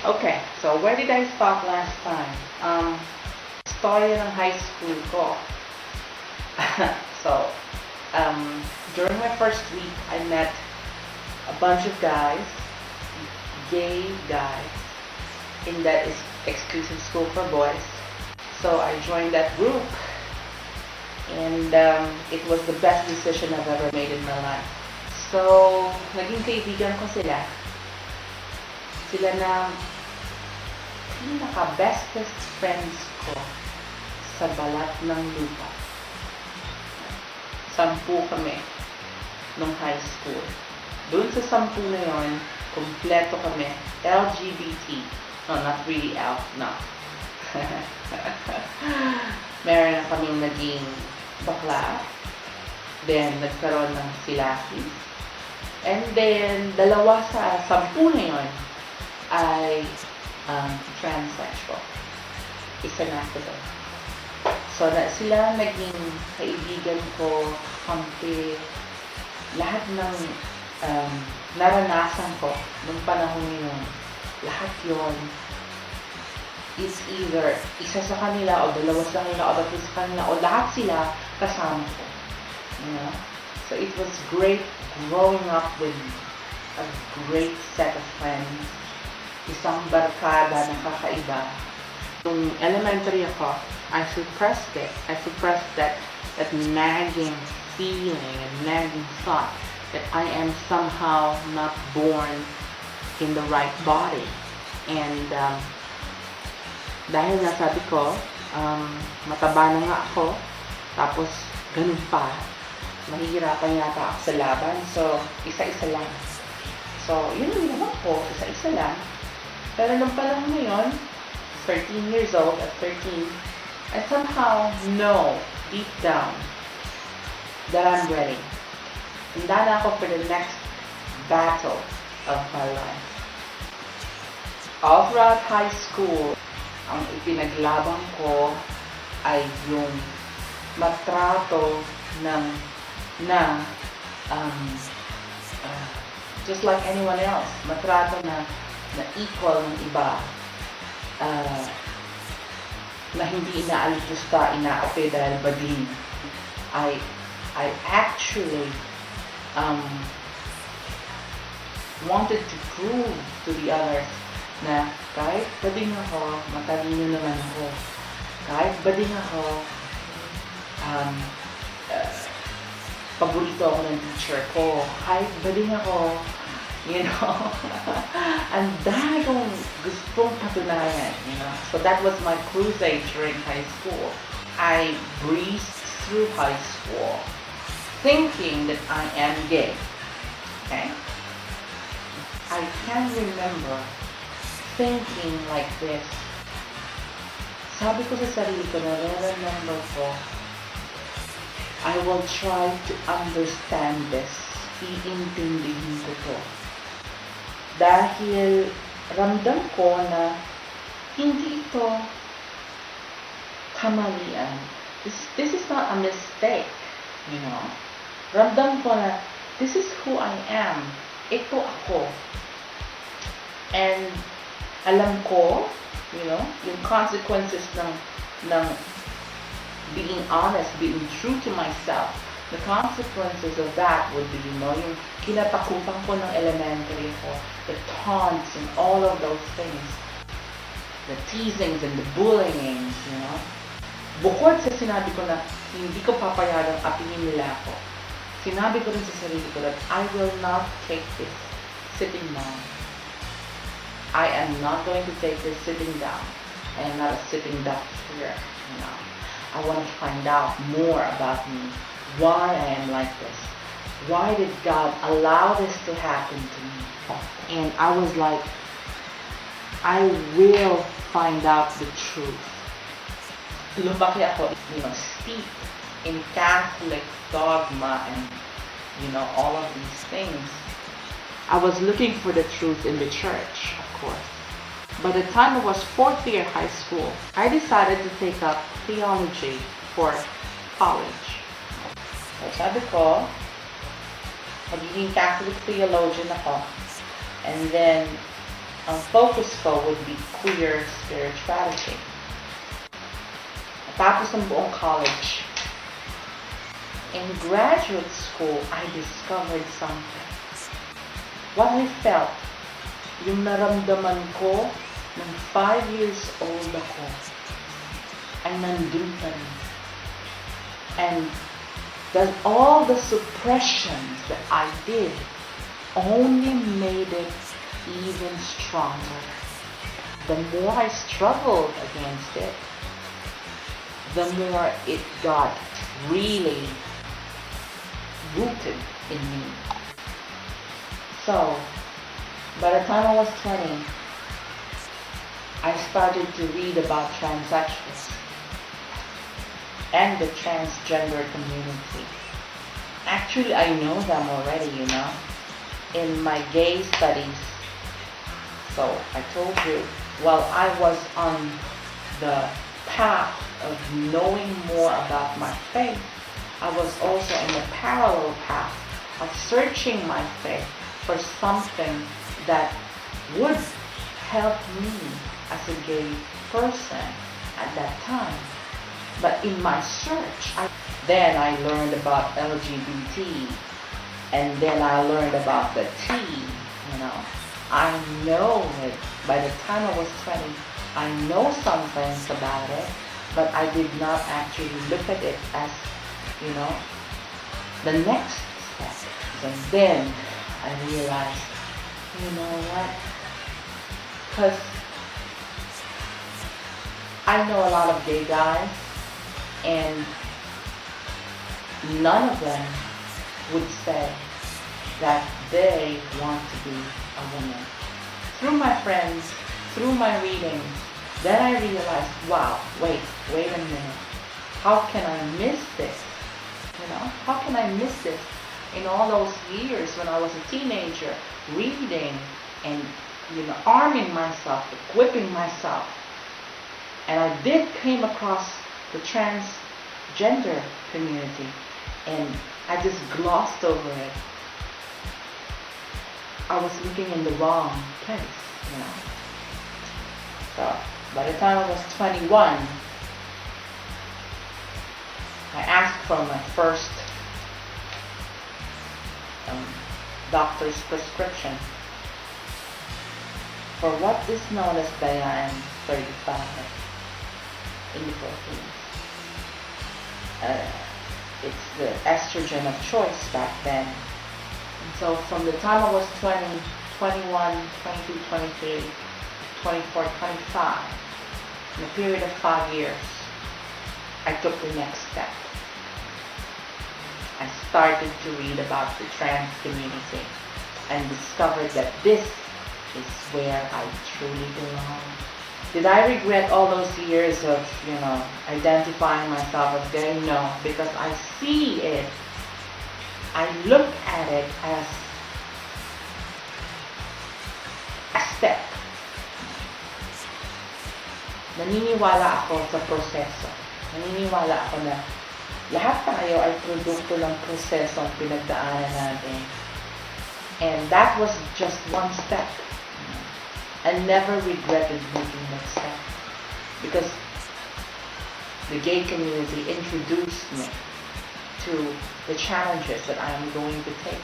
Okay, so where did I stop last time? Story ng high school ko. So, during my first week, I met a bunch of guys, gay guys, in that is exclusive school for boys. So I joined that group, and it was the best decision I've ever made in my life. So, naging kaibigan ko sila. Sila na pinaka-bestest friends ko sa balat ng lupa. 10 kami nung high school. Doon sa 10 na yon, kompleto kami. LGBT. No, not really L. No. Meron na kaming naging bakla. Then, nagkaroon ng silasi. And then, 2 sa 10 na yon ay transsexual. Isa na ako doon. So, sila naging kaibigan ko, kampi, lahat ng naranasan ko nung panahon yun. Lahat yon is either isa sa kanila o 2 sa kanila o 3 sa kanila o lahat sila kasama ko. You know? So, it was great growing up with a great set of friends. Isang barkada na kakaiba. Nung elementary ako, I suppressed it. I suppressed that nagging feeling and nagging thought that I am somehow not born in the right body. And dahil nasabi ko, mataba na nga ako, tapos ganun pa, mahihirapan yata ako sa laban. So, isa-isa lang. So, yun ang ginawa ko, isa-isa lang. Pero nung panahon na yun, 13 years old, at 13, I somehow know, deep down, that I'm ready. Handa na ako for the next battle of my life. All throughout high school, ang ipinaglaban ko ay yung matrato just like anyone else, matrato na equal ng iba, na hindi inaalpusta, inaapi dahil bading. I actually wanted to prove to the others na kahit bading ako, matalino naman ako. Kahit bading ako, paborito ako ng teacher ko. Kahit bading ako, you know, ang dami kong gustong patunayan, you know. So that was my crusade during high school. I breezed through high school thinking that I am gay. Okay? I can remember thinking like this. Sabi ko sa sarili ko, nare-remember ko, I will try to understand this. Iintindihin ko to. Dahil ramdam ko na hindi ito kamalian. This is not a mistake, you know. Ramdam ko na this is who I am. Ito ako. And alam ko, you know, yung consequences ng being honest, being true to myself. The consequences of that would be, you know, yung kinatakutan ko ng elementary ko, the taunts and all of those things, the teasings and the bullying, you know. Bukod sa sinabi ko na hindi ko papayagang apihin nila ako, sinabi ko rin sa sarili ko that I will not take this sitting down. I am not going to take this sitting down. I am not a sitting duck here, you know. I want to find out more about me. Why I am like this. Why did God allow this to happen to me? And I was like, I will find out the truth. Lumaki ako, you know, steeped in Catholic dogma and, you know, all of these things. I was looking for the truth in the church, of course. By the time I was 4th year high school, I decided to take up theology for college. So, sabi ko, magiging Catholic theologian ako. And then, ang focus ko would be queer spirituality. Tapos ng buong college. In graduate school, I discovered something. What I felt, yung naramdaman ko nung 5 years old ako, ay nandun pa rin. And all the suppressions that I did only made it even stronger. The more I struggled against it, the more it got really rooted in me. So, by the time I was 20, I started to read about transsexuals and the transgender community. Actually, I know them already, in my gay studies. So, I told you, while I was on the path of knowing more about my faith, I was also in the parallel path of searching my faith for something that would help me as a gay person at that time. But in my search, then I learned about LGBT, and then I learned about the T, I know it. By the time I was 20, I know some things about it, but I did not actually look at it as, the next step. And then I realized, you know what? Because I know a lot of gay guys, and none of them would say that they want to be a woman. Through my friends, through my readings, then I realized, wow, wait a minute. How can I miss this? How can I miss this in all those years when I was a teenager, reading and, arming myself, equipping myself. And I did came across the transgender community, and I just glossed over it. I was looking in the wrong place, So, by the time I was 21, I asked for my first doctor's prescription for what is known as Diane 35 in the Philippines. It's the estrogen of choice back then. And so from the time I was 20, 21, 22, 23, 24, 25, in a period of 5 years, I took the next step. I started to read about the trans community and discovered that this is where I truly belong. Did I regret all those years of, identifying myself as gay? No, because I see it, I look at it as a step. Naniniwala ako sa proseso. Naniniwala ako na lahat tayo ay produkto ng proseso ang pinagdaanan natin. And that was just one step. I never regretted making that step, because the gay community introduced me to the challenges that I am going to take.